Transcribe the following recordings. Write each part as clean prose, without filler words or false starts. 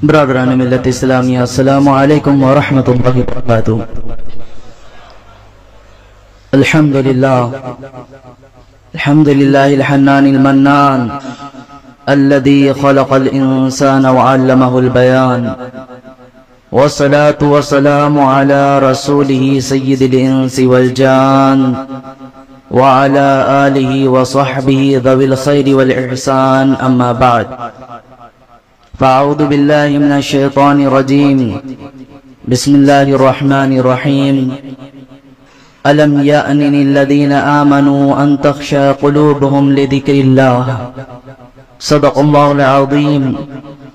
برادران ملت اسلامیہ، السلام علیکم ورحمۃ اللہ وبرکاتہ۔ الحمدللہ الحنان المنان الذي خلق الإنسان وعلمه البيان، والصلاة والسلام على رسوله سيد الإنس والجان وعلى آله وصحبه ذوي الخير والإحسان، أما بعد، فأعوذ بالله من الشيطان الرجيم، بسم الله الرحمن الرحيم، ألم يأن للذين آمنوا أن تخشى قلوبهم لذكر الله، صدق الله العظيم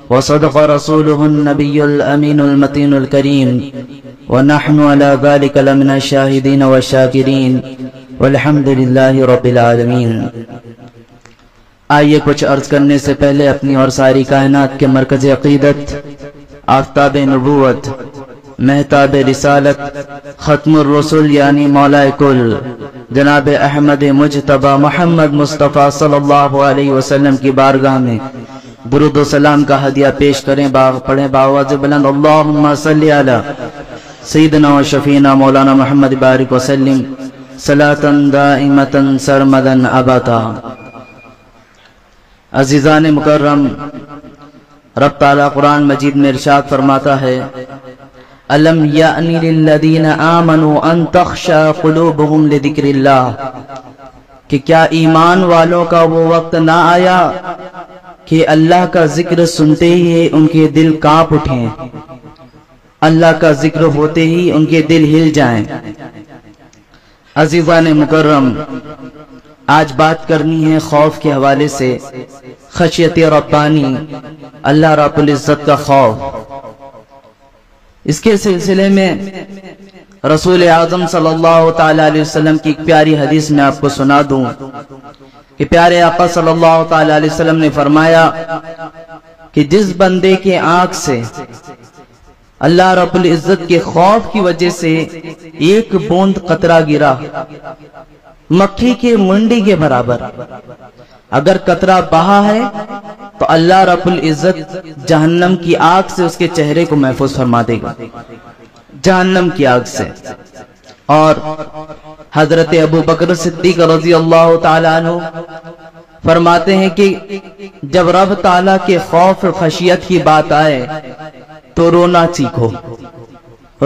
وصدق رسوله النبي الأمين المتين الكريم، ونحن على ذلك لمن الشاهدين والشاكرين، والحمد لله رب العالمين۔ آئیے کچھ عرض کرنے سے پہلے اپنی اور ساری کائنات کے مرکز عقیدت، آفتاب نبوت، مہتاب رسالت، ختم الرسل یعنی مولا کل جناب احمد مجتبی محمد مصطفیٰ صلی اللہ علیہ وسلم کی بارگاہ میں درود و سلام کا ہدیہ پیش کریں، پڑھیں بآواز بلند، اللہم صلی علی سیدنا و شفینا مولانا محمد بارک وسلم صلاۃ دائمۃ سرمدا ابدا۔ عزیزان مکرم، رب تعالیٰ قرآن مجید میں ارشاد فرماتا ہے، أَلَمْ يَأْنِ لِلَّذِينَ آمَنُوا أَن تَخْشَعَ قُلُوبُهُمْ لِذِكْرِ اللَّهِ، کہ کیا ایمان والوں کا وہ وقت نہ آیا کہ اللہ کا ذکر سنتے ہی ان کے دل کانپ اٹھیں، اللہ کا ذکر ہوتے ہی ان کے دل ہل جائیں۔ عزیزان مکرم، آج بات کرنی ہے خوف کے حوالے سے، خشیت ربانی، اللہ رب العزت کا خوف۔ اس کے سلسلے میں رسول اعظم صلی اللہ تعالی علیہ وسلم کی ایک پیاری حدیث میں آپ کو سنا دوں کہ پیارے آقا صلی اللہ تعالی علیہ وسلم نے فرمایا کہ جس بندے کے آنکھ سے اللہ رب العزت کے خوف کی وجہ سے ایک بوند قطرہ گرا، مکھی کے منڈی کے برابر، اگر قطرہ بہا ہے تو اللہ رب العزت جہنم کی آگ سے اس کے چہرے کو محفوظ فرما دے گا، جہنم کی آگ سے۔ اور حضرت ابو بکر صدیق رضی اللہ تعالیٰ عنہ فرماتے ہیں کہ جب رب تعالیٰ کے خوف اور خشیت کی بات آئے تو رونا سیکھو،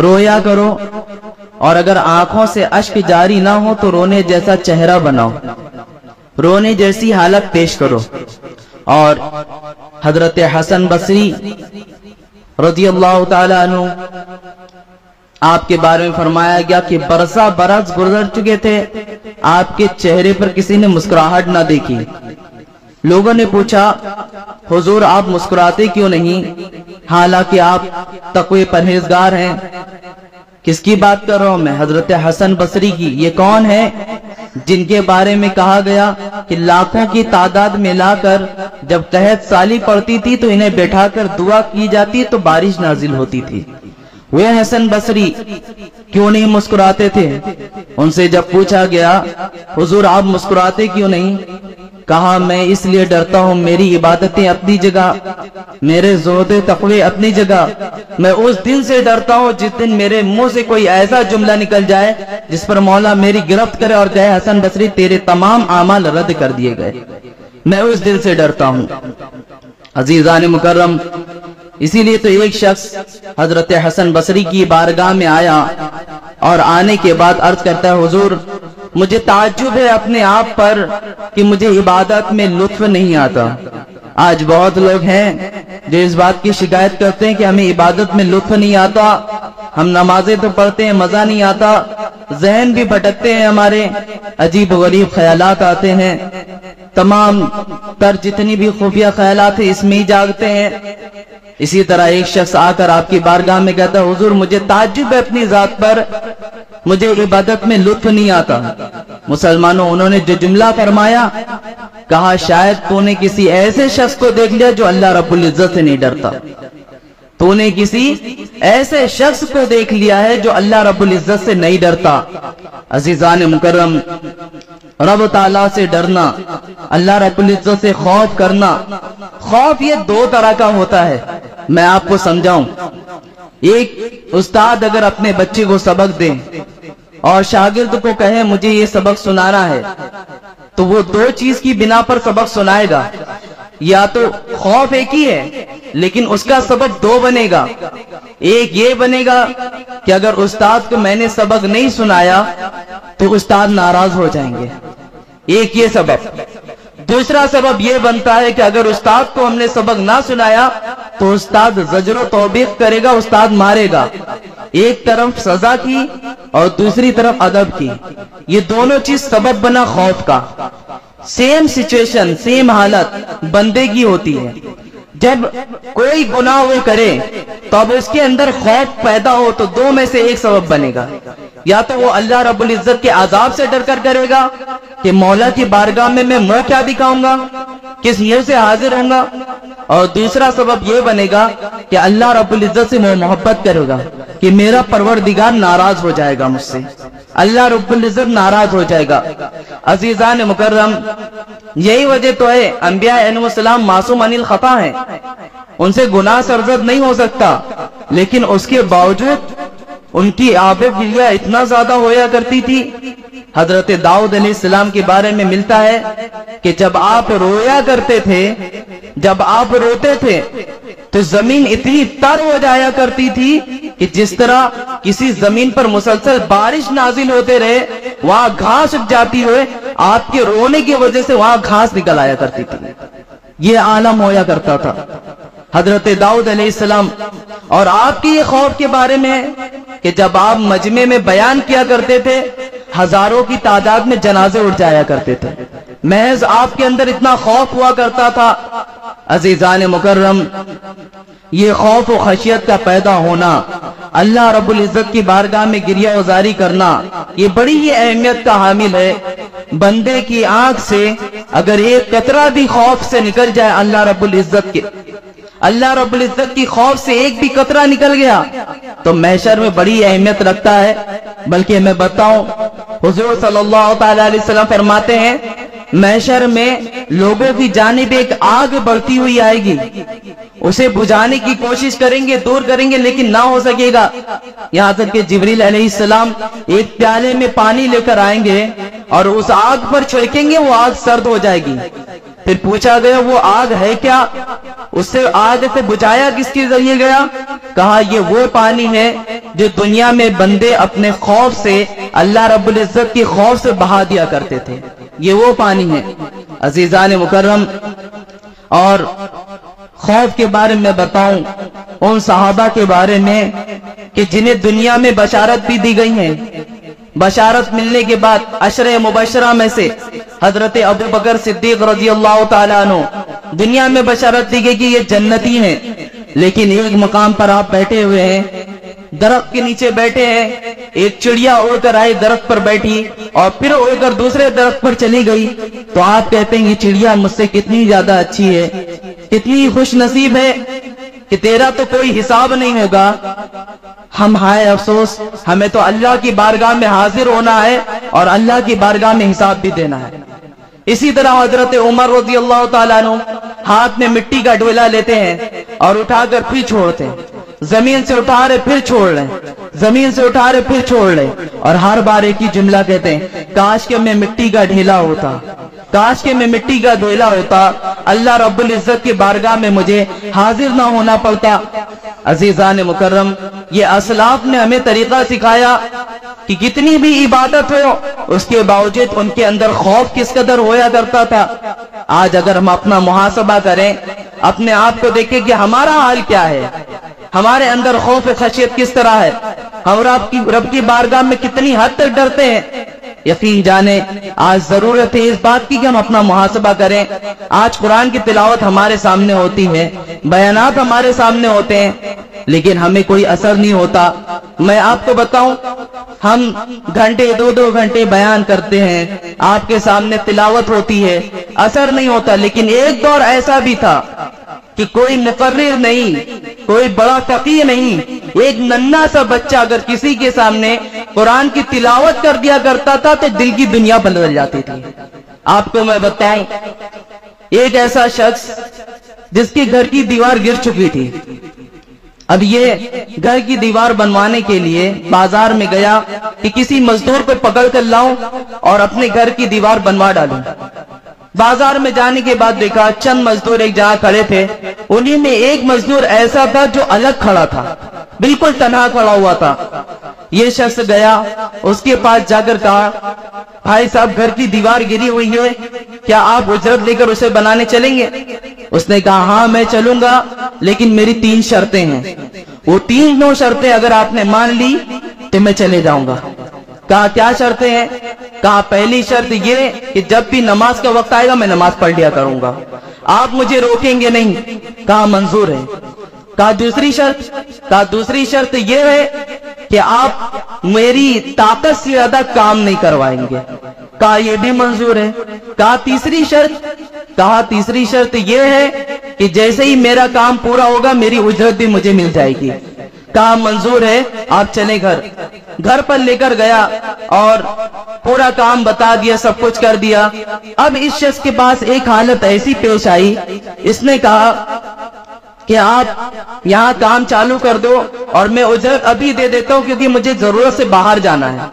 رویا کرو، اور اگر آنکھوں سے اشک جاری نہ ہو تو رونے جیسا چہرہ بناؤ، رونے جیسی حالت پیش کرو۔ اور حضرت حسن بصری رضی اللہ تعالیٰ عنہ آپ کے بارے میں فرمایا گیا کہ برسا برس گزر چکے تھے، آپ کے چہرے پر کسی نے مسکراہٹ نہ دیکھی۔ لوگوں نے پوچھا، حضور آپ مسکراتے کیوں نہیں، حالانکہ آپ تقوی پرہیزگار ہیں؟ کس کی بات کر رہا ہوں میں؟ حضرت حسن بصری کی۔ یہ کون ہے جن کے بارے میں کہا گیا کہ لاکھوں کی تعداد میں لا کر جب قحط سالی پڑتی تھی تو انہیں بیٹھا کر دعا کی جاتی تو بارش نازل ہوتی تھی؟ وہ حسن بصری کیوں نہیں مسکراتے تھے؟ ان سے جب پوچھا گیا حضور آپ مسکراتے کیوں نہیں، کہا میں اس لیے ڈرتا ہوں میری عبادتیں اپنی جگہ، میرے زہد تقوی اپنی جگہ، میں اس دن سے ڈرتا ہوں جس دن میرے منہ سے کوئی ایسا جملہ نکل جائے جس پر مولا میری گرفت کرے اور کہے حسن بصری تیرے تمام اعمال رد کر دیے گئے، میں اس دن سے ڈرتا ہوں۔ عزیزان مکرم، اسی لیے تو ایک شخص حضرت حسن بصری کی بارگاہ میں آیا اور آنے کے بعد عرض کرتا ہے حضور مجھے تعجب ہے اپنے آپ پر کہ مجھے عبادت میں لطف نہیں آتا۔ آج بہت لوگ ہیں جو اس بات کی شکایت کرتے ہیں کہ ہمیں عبادت میں لطف نہیں آتا، ہم نمازیں تو پڑھتے ہیں مزہ نہیں آتا، ذہن بھی بھٹکتے ہیں، ہمارے عجیب و غریب خیالات آتے ہیں، تمام تر جتنی بھی خفیہ خیالات ہیں اس میں ہی جاگتے ہیں۔ اسی طرح ایک شخص آ کر آپ کی بارگاہ میں کہتا ہے حضور مجھے تعجب ہے اپنی ذات پر، مجھے عبادت میں لطف نہیں آتا۔ مسلمانوں، انہوں نے جو جملہ فرمایا، کہا شاید تو نے کسی ایسے شخص کو دیکھ لیا جو اللہ رب العزت سے نہیں ڈرتا، تو نے کسی ایسے شخص کو دیکھ لیا ہے جو اللہ رب العزت سے نہیں ڈرتا۔ عزیزان مکرم، رب تعالیٰ سے ڈرنا، اللہ رب العزت سے خوف کرنا، خوف یہ دو طرح کا ہوتا ہے۔ میں آپ کو سمجھاؤں. ایک استاد اگر اپنے بچے کو سبق دے اور شاگرد کو کہے مجھے یہ سبق سنانا ہے، تو وہ دو چیز کی بنا پر سبق سنائے گا. یا تو خوف ایک ہی ہے لیکن اس کا سبق دو بنے گا. ایک یہ بنے گا کہ اگر استاد کو میں نے سبق نہیں سنایا تو استاد ناراض ہو جائیں گے، ایک یہ سبب. دوسرا سبب یہ بنتا ہے کہ اگر استاد کو ہم نے سبق نہ سنایا تو استاد زجر و توبیخ کرے گا، استاد مارے گا. ایک طرف سزا کی اور دوسری طرف ادب کی، یہ دونوں چیز سبب بنا خوف کا. سیم سچویشن، سیم حالت بندے کی ہوتی ہے. جب کوئی گناہ وہ کرے تو اب اس کے اندر خوف پیدا ہو تو دو میں سے ایک سبب بنے گا. یا تو وہ اللہ رب العزت کے عذاب سے ڈر کر کرے گا کہ مولا کی بارگاہ میں منہ کیا دکھاؤں گا، کس یہ سے حاضر ہوں گا. اور دوسرا سبب یہ بنے گا کہ اللہ رب العزت سے وہ محبت کرے گا کہ میرا پروردگار ناراض ہو جائے گا مجھ سے، اللہ رب العزت ناراض ہو جائے گا. عزیزان مکرم، یہی وجہ تو ہے انبیاء علیہ السلام معصوم عن الخطا ہیں، ان سے گناہ سرزد نہیں ہو سکتا، لیکن اس کے باوجود ان کی آب گریہ اتنا زیادہ ہویا کرتی تھی. حضرت داؤد علیہ السلام کے بارے میں ملتا ہے کہ جب آپ رویا کرتے تھے، جب آپ روتے تھے تو زمین اتنی تر ہو جایا کرتی تھی کہ جس طرح کسی زمین پر مسلسل بارش نازل ہوتے رہے، وہاں گھاس اگ جاتی ہوئے آپ کے رونے کی وجہ سے وہاں گھاس نکل آیا کرتی تھی. یہ عالم ہویا کرتا تھا حضرت داؤد علیہ السلام. اور آپ کی یہ خوف کے بارے میں ہے کہ جب آپ مجمع میں بیان کیا کرتے تھے ہزاروں کی تعداد میں جنازے اٹھ جایا کرتے تھے، محض آپ کے اندر اتنا خوف ہوا کرتا تھا. عزیزان مکرم، یہ خوف و خشیت کا پیدا ہونا، اللہ رب العزت کی بارگاہ میں گریہ گزاری کرنا، یہ بڑی ہی اہمیت کا حامل ہے. بندے کی آنکھ سے اگر ایک قطرہ بھی خوف سے نکل جائے اللہ رب العزت کی خوف سے ایک بھی قطرہ نکل گیا تو محشر میں بڑی اہمیت رکھتا ہے. بلکہ میں بتاؤں، حضور صلی اللہ تعالی علیہ وسلم فرماتے ہیں محشر میں لوگوں کی جانب ایک آگ بڑھتی ہوئی آئے گی، اسے بجھانے کی کوشش کریں گے، دور کریں گے، لیکن نہ ہو سکے گا. یہاں تک کہ جبریل علیہ السلام ایک پیالے میں پانی لے کر آئیں گے اور اس آگ پر چھڑکیں گے، وہ آگ سرد ہو جائے گی. پھر پوچھا گیا وہ آگ ہے کیا، اس سے آگ سے بجھایا کس کے ذریعے گیا؟ کہا یہ وہ پانی ہے جو دنیا میں بندے اپنے خوف سے، اللہ رب العزت کی خوف سے بہا دیا کرتے تھے، یہ وہ پانی ہے. عزیزان مکرم، اور خوف کے بارے میں بتاؤں ان صحابہ کے بارے میں کہ جنہیں دنیا میں بشارت بھی دی گئی ہیں. بشارت ملنے کے بعد عشرہ مبشرہ میں سے حضرت ابو بکر صدیق رضی اللہ تعالیٰ عنہ دنیا میں بشارت دی گئی کہ یہ جنتی ہیں. لیکن ایک مقام پر آپ بیٹھے ہوئے ہیں، درخت کے نیچے بیٹھے ہیں، ایک چڑیا اڑ کر آئی، درخت پر بیٹھی اور پھر اڑ کر دوسرے درخت پر چلی گئی. تو آپ کہتے ہیں یہ چڑیا مجھ سے کتنی زیادہ اچھی ہے، کتنی خوش نصیب ہے کہ تیرا تو کوئی حساب نہیں ہوگا. ہم ہائے افسوس، ہمیں تو اللہ کی بارگاہ میں حاضر ہونا ہے اور اللہ کی بارگاہ میں حساب بھی دینا ہے. اسی طرح حضرت عمر رضی اللہ تعالیٰ عنہ ہاتھ میں مٹی کا ڈولا لیتے ہیں اور اٹھا کر پھر چھوڑتے ہیں، زمین سے اٹھا رہے پھر چھوڑ لیں، زمین سے اٹھا رہے پھر چھوڑ لیں، اور ہر بار ایک ہی جملہ کہتے ہیں کاش کہ میں مٹی کا ڈھیلا ہوتا، کاش کہ میں مٹی کا ڈھیلا ہوتا، اللہ رب العزت کی بارگاہ میں مجھے حاضر نہ ہونا پڑتا. عزیزان مکرم، یہ اسلاف نے ہمیں طریقہ سکھایا کہ کتنی بھی عبادت ہو اس کے باوجود ان کے اندر خوف کس قدر ہویا کرتا تھا. آج اگر ہم اپنا محاسبہ کریں، اپنے آپ کو دیکھیں کہ ہمارا حال کیا ہے، ہمارے اندر خوف خشیت کس طرح ہے، ہم رب کی بارگاہ میں کتنی حد تک ڈرتے ہیں. یقین جانے آج ضرورت ہے اس بات کی کہ ہم اپنا محاسبہ کریں. آج قرآن کی تلاوت ہمارے سامنے ہوتی ہے، بیانات ہمارے سامنے ہوتے ہیں، لیکن ہمیں کوئی اثر نہیں ہوتا. میں آپ کو بتاؤں، ہم گھنٹے 2 گھنٹے بیان کرتے ہیں، آپ کے سامنے تلاوت ہوتی ہے، اثر نہیں ہوتا. لیکن ایک دور ایسا بھی تھا کہ کوئی مقرر نہیں، کوئی بڑا فقیہ نہیں، ایک ننھا سا بچہ اگر کسی کے سامنے قرآن کی تلاوت کر دیا کرتا تھا تو دل کی دنیا بدل جاتی تھی. آپ کو میں بتاؤں، ایک ایسا شخص جس کے گھر کی دیوار گر چکی تھی، اب یہ گھر کی دیوار بنوانے کے لیے بازار میں گیا کہ کسی مزدور کو پکڑ کر لاؤں اور اپنے گھر کی دیوار بنوا ڈالوں۔ بازار میں جانے کے بعد دیکھا چند مزدور ایک جگہ کھڑے تھے، انہی میں ایک مزدور ایسا تھا جو الگ کھڑا تھا، بالکل تنہا کھڑا ہوا تھا۔ یہ شخص گیا، اس کے پاس جا کر کہا بھائی صاحب گھر کی دیوار گری ہوئی ہے، کیا آپ اجرت لے کر اسے بنانے چلیں گے؟ اس نے کہا ہاں میں چلوں گا، لیکن میری 3 شرطیں ہیں، وہ 3 شرطیں اگر آپ نے مان لی تو میں چلے جاؤں گا۔ کہا کیا شرطیں ہیں؟ کہا پہلی شرط یہ کہ جب بھی نماز کا وقت آئے گا میں نماز پڑھ لیا کروں گا، آپ مجھے روکیں گے نہیں۔ کہا منظور ہے۔ کہا دوسری شرط؟ کہا دوسری شرط یہ ہے کہ آپ میری طاقت سے زیادہ کام نہیں کروائیں گے۔ کہا یہ بھی منظور ہے۔ کہا تیسری شرط؟ کہا تیسری شرط یہ ہے کہ جیسے ہی میرا کام پورا ہوگا میری اجرت بھی مجھے مل جائے گی۔ کہا منظور ہے، آپ چلے گھر پر لے کر گیا اور پورا کام بتا دیا، سب کچھ کر دیا۔ اب اس شخص کے پاس ایک حالت ایسی پیش آئی، اس نے کہا کہ آپ یہاں کام چالو کر دو اور میں اجرت ابھی دے دیتا ہوں کیونکہ مجھے ضرورت سے باہر جانا ہے۔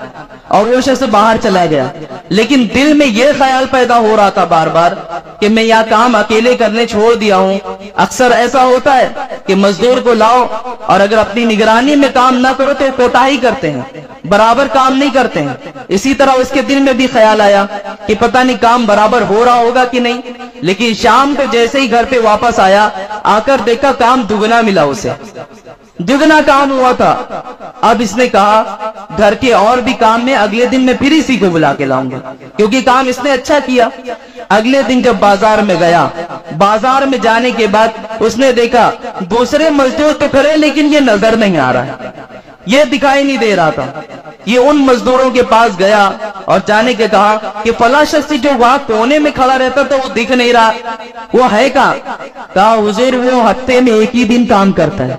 اور وہ شخص باہر چلا گیا، لیکن دل میں یہ خیال پیدا ہو رہا تھا بار بار کہ میں یہ کام اکیلے کرنے چھوڑ دیا ہوں۔ اکثر ایسا ہوتا ہے کہ مزدور کو لاؤ اور اگر اپنی نگرانی میں کام نہ کرو تو کوتاہی کرتے ہیں، برابر کام نہیں کرتے ہیں۔ اسی طرح اس کے دل میں بھی خیال آیا کہ پتہ نہیں کام برابر ہو رہا ہوگا کہ نہیں، لیکن شام کو جیسے ہی گھر پہ واپس آیا، آ کر دیکھا کام دگنا ملا، اسے دگنا کام ہوا تھا۔ اب اس نے کہا گھر کے اور بھی کام میں اگلے دن میں پھر اسی کو بلا کے لاؤں گا کیونکہ کام اس نے اچھا کیا۔ اگلے دن جب بازار میں گیا، بازار میں جانے کے بعد اس نے دیکھا دوسرے مزدور تو کھڑے لیکن یہ نظر نہیں آ رہا ہے، یہ دکھائی نہیں دے رہا تھا۔ یہ ان مزدوروں کے پاس گیا اور جانے کے کہا کہ فلاں شخص جو وہاں کونے میں کھڑا رہتا تھا وہ دکھ نہیں رہا، وہ ہے کہاں؟ کہا حضور وہ ہفتے میں ایک ہی دن کام کرتا ہے،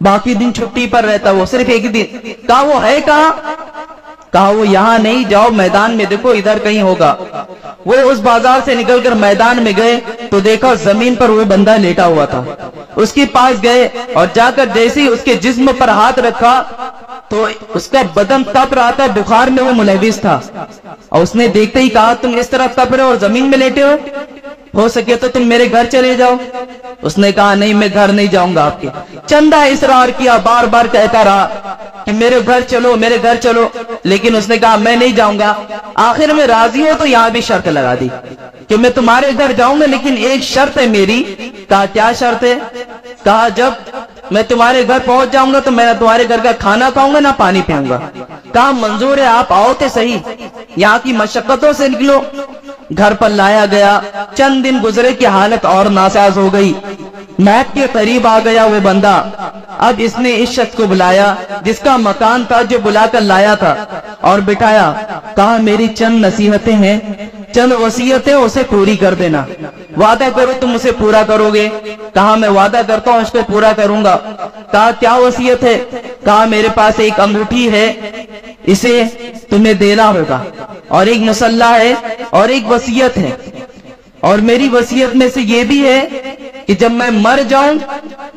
باقی دن چھٹی پر رہتا، وہ صرف ایک دن۔ کہا وہ ہے کہاں؟ کہا وہ یہاں نہیں، جاؤ میدان میں دیکھو ادھر کہیں ہوگا۔ وہ اس بازار سے نکل کر میدان میں گئے تو دیکھا زمین پر وہ بندہ لیٹا ہوا تھا۔ اس کے پاس گئے اور جا کر جیسے ہی اس کے جسم پر ہاتھ رکھا تو اس کا بدن تپ رہا تھا، بخار میں وہ ملوث تھا، اور اس نے دیکھتے ہی کہا تم اس طرح تپ رہے اور زمین میں لیٹے ہو سکے تو تم میرے گھر چلے جاؤ۔ اس نے کہا نہیں میں گھر نہیں جاؤں گا آپ کے۔ چندہ اصرار کیا، بار بار کہتا رہا کہ میرے گھر چلو میرے گھر چلو، لیکن اس نے کہا میں نہیں جاؤں گا۔ آخر میں راضی ہو تو یہاں بھی شرط لگا دی کہ میں تمہارے گھر جاؤں گا لیکن ایک شرط ہے میری۔ کہا کیا شرط ہے؟ کہا جب میں تمہارے گھر پہنچ جاؤں گا تو میں نہ تمہارے گھر کا کھانا کھاؤں گا نہ پانی پیوں گا۔ کہا منظور ہے، آپ آؤ تو صحیح، یہاں کی مشقتوں سے نکلو۔ گھر پر لایا گیا، چند دن گزرے کی حالت اور ناساز ہو گئی، میت کے قریب آ گیا وہ بندہ۔ اب اس نے اس شخص کو بلایا جس کا مکان تھا، جو بلا کر لایا تھا، اور بٹھایا۔ کہا میری چند نصیحتیں ہیں، چند وصیتیں، اسے پوری کر دینا، وعدہ کرو تم اسے پورا کرو گے۔ کہا میں وعدہ کرتا ہوں اس کو پورا کروں گا۔ کہا کیا وصیت ہے؟ کہا میرے پاس ایک انگوٹھی ہے، اسے تمہیں دینا ہوگا، اور ایک مسلح ہے اور ایک وصیت ہے، اور میری وصیت میں سے یہ بھی ہے کہ جب میں مر جاؤں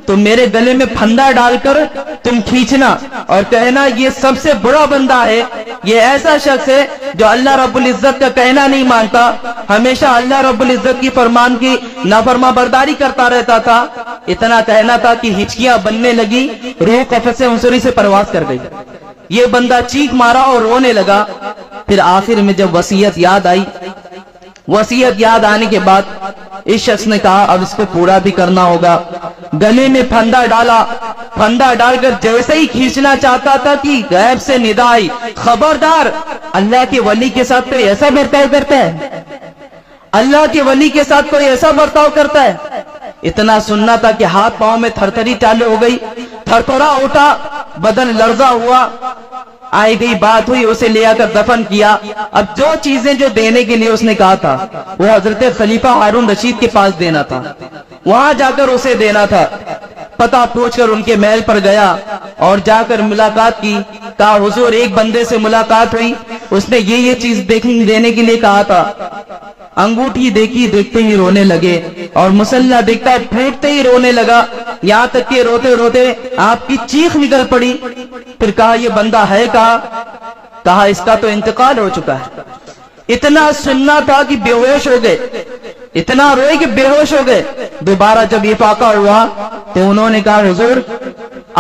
تو میرے گلے میں پھندا ڈال کر تم کھینچنا اور کہنا یہ سب سے بڑا بندہ ہے، یہ ایسا شخص ہے جو اللہ رب العزت کا کہنا نہیں مانتا، ہمیشہ اللہ رب العزت کی فرمان کی نافرما برداری کرتا رہتا تھا۔ اتنا کہنا تھا کہ ہچکیاں بننے لگی، روح قفس عنصری سے پرواز کر گئی۔ یہ بندہ چیخ مارا اور رونے لگا۔ پھر آخر میں جب وصیت یاد آئی، وصیت یاد آنے کے بعد اس شخص نے کہا اب اس کو پورا بھی کرنا ہوگا۔ گلے میں پھندا ڈالا، پھندا ڈال کر جیسے ہی کھینچنا چاہتا تھا کہ غیب سے ندا آئی، خبردار، اللہ کے ولی کے ساتھ کوئی ایسا برتاؤ کرتا ہے، اللہ کے ولی کے ساتھ کوئی ایسا برتاؤ کرتا ہے۔ اتنا سننا تھا کہ ہاتھ پاؤں میں تھرتھری چالو ہو گئی، تھرتھرا اٹھا، بدن لرزا ہوا، آئی گئی بات ہوئی، اسے لے آ کر دفن کیا۔ اب جو چیزیں جو دینے کے لیے اس نے کہا تھا وہ حضرت خلیفہ ہارون رشید کے پاس دینا تھا، وہاں جا کر اسے دینا تھا۔ پتہ پوچھ کر ان کے محل پر گیا اور جا کر ملاقات کی۔ کہا حضور ایک بندے سے ملاقات ہوئی، اس نے یہ چیز دینے کے لیے کہا تھا۔ انگوٹھی دیکھی، دیکھتے ہی رونے لگے، اور مسلح دیکھتا ہے پھینکتے ہی رونے لگا۔ یہاں تک کہ روتے روتے آپ کی چیخ نکل پڑی. پھر کہا یہ بندہ ہے کہا اس کا تو انتقال ہو چکا ہے. اتنا سننا تھا کہ بے ہوش ہو گئے, اتنا روئے کہ بے ہوش ہو گئے. دوبارہ جب یہ واقعہ ہوا تو انہوں نے کہا حضور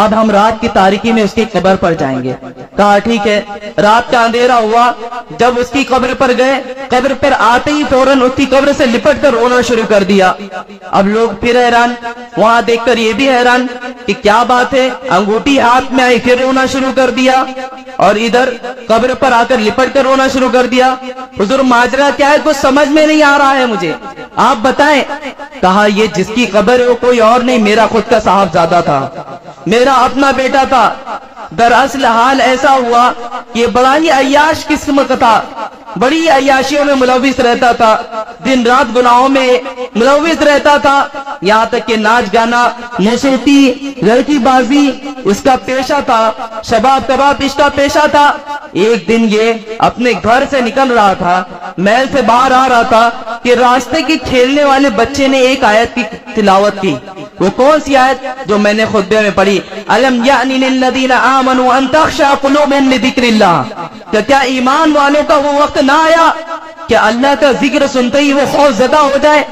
اب ہم رات کی تاریکی میں اس کی قبر پر جائیں گے. کہا ٹھیک ہے. رات کا اندھیرا ہوا, جب اس کی قبر پر گئے, قبر پر آتے ہی فوراً اس کی قبر سے لپٹ کر رونا شروع کر دیا. اب لوگ پھر حیران, وہاں دیکھ کر یہ بھی حیران کہ کیا بات ہے, انگوٹھی ہاتھ میں آئی پھر رونا شروع کر دیا, اور ادھر قبر پر آ کر لپٹ کر رونا شروع کر دیا. حضور ماجرا کیا ہے, کچھ سمجھ میں نہیں آ رہا ہے مجھے, آپ بتائیں. کہا یہ جس کی قبر ہے وہ کوئی اور نہیں, میرا خود کا صاحبزادہ تھا, میرا اپنا بیٹا تھا. دراصل حال ایسا ہوا کہ یہ بڑا ہی عیاش قسم کا تھا, بڑی عیاشیوں میں ملوث رہتا تھا, دن رات گناہوں میں ملوث رہتا تھا. یہاں تک کہ ناچ گانا, موسیقی, لڑکی بازی اس کا پیشہ تھا, شباب کباب اس کا پیشہ تھا. ایک دن یہ اپنے گھر سے نکل رہا تھا, محل سے باہر آ رہا تھا کہ راستے کے کھیلنے والے بچے نے ایک آیت کی تلاوت کی. وہ کون سی آیت جو میں نے خطبے میں پڑھی, الم یعنی للذین آمنوا ان تخشع قلوبهم لذکر اللہ, کیا ایمان والوں کا وہ وقت نہ آیا کہ اللہ کا ذکر سنتے ہی وہ خوف زدہ ہو جائے.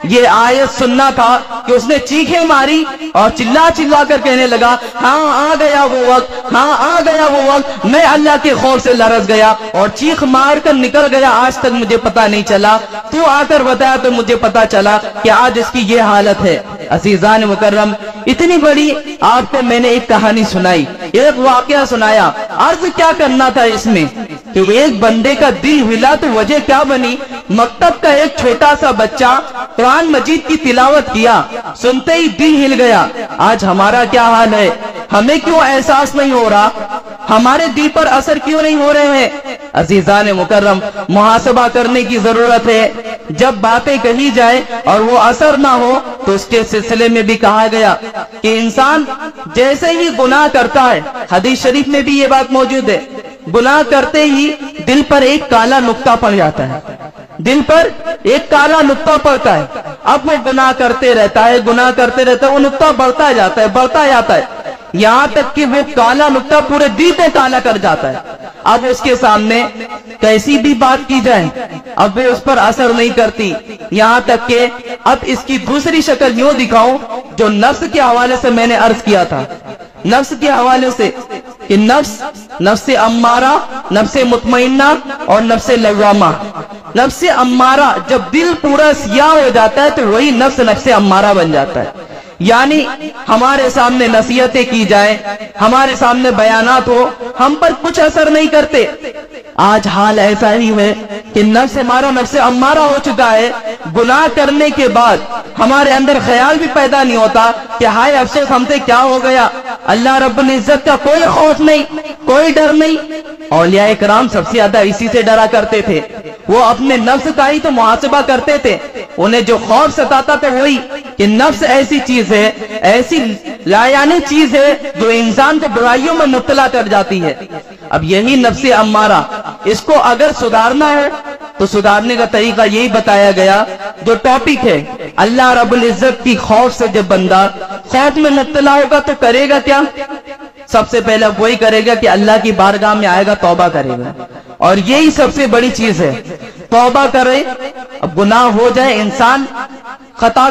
یہ آیت سننا تھا کہ اس نے چیخیں ماری اور چلا چلا کر کہنے لگا ہاں آ گیا وہ وقت, ہاں آ گیا وہ وقت, میں اللہ کے خوف سے لرز گیا اور چیخ مار کر نکل گیا. آج تک مجھے پتا نہیں چلا, تو آ کر بتایا تو مجھے پتا چلا کہ آج اس کی یہ حالت ہے. عزیزان مکرم, اتنی بڑی آپ کو میں نے ایک کہانی سنائی, ایک واقعہ سنایا. عرض کیا کرنا تھا اس میں کہ ایک بندے کا دل ہلا تو وجہ کیا بنی, مکتب کا ایک چھوٹا سا بچہ قرآن مجید کی تلاوت کیا, سنتے ہی دل ہل گیا. آج ہمارا کیا حال ہے, ہمیں کیوں احساس نہیں ہو رہا, ہمارے دل پر اثر کیوں نہیں ہو رہے ہیں. عزیزان مکرم, محاسبہ کرنے کی ضرورت ہے. جب باتیں کہی جائے اور وہ اثر نہ ہو تو اس کے سلسلے میں بھی کہا گیا کہ انسان جیسے ہی گناہ کرتا ہے, حدیث شریف میں بھی یہ بات موجود ہے, گناہ کرتے ہی دل پر ایک کالا نقطہ پڑ جاتا ہے, دل پر ایک کالا نقطہ پڑتا ہے. اب وہ گناہ کرتے رہتا ہے, گناہ کرتے رہتا ہے, وہ نقطہ بڑھتا جاتا ہے, بڑھتا جاتا ہے, یہاں تک کہ وہ کالا نقطہ پورے دل کو کالا کر جاتا ہے. اب اس کے سامنے کیسی بھی بات کی جائے اب وہ اس پر اثر نہیں کرتی. یہاں تک کہ اب اس کی دوسری شکل یوں دکھاؤں جو نفس کے حوالے سے میں نے عرض کیا تھا, نفس کے حوالے سے کہ نفس امارہ, نفس مطمئنہ اور نفس لوامہ. نفس امارہ جب دل پورا سیاہ ہو جاتا ہے تو وہی نفس امارہ بن جاتا ہے. یعنی ہمارے سامنے نصیحتیں کی جائیں, ہمارے سامنے بیانات ہو, ہم پر کچھ اثر نہیں کرتے. آج حال ایسا ہی ہے کہ نفس ہمارا نفس امارہ ہو چکا ہے. گناہ کرنے کے بعد ہمارے اندر خیال بھی پیدا نہیں ہوتا کہ ہائے افسوس ہم سے کیا ہو گیا. اللہ رب العزت کا کوئی خوف نہیں, کوئی ڈر نہیں. اولیاء کرام سب سے زیادہ اسی سے ڈرا کرتے تھے, وہ اپنے نفس کا ہی تو محاسبہ کرتے تھے. انہیں جو خوف ستاتا تھا وہی کہ نفس ایسی چیز ہے, ایسی لایانی چیز ہے جو انسان کو برائیوں میں مبتلا کر جاتی ہے. اب یہی نفس امارہ, اس کو اگر سدھارنا ہے تو سدھارنے کا طریقہ یہی بتایا گیا جو ٹاپک ہے. اللہ رب العزت کی خوف سے جب بندہ خوف میں مبتلا ہوگا تو کرے گا کیا, سب سے پہلے وہی کرے گا کہ اللہ کی بارگاہ میں آئے گا, توبہ کرے گا. اور یہی سب سے بڑی چیز ہے, توبہ کرے. اب گناہ ہو جائے, انسان خطا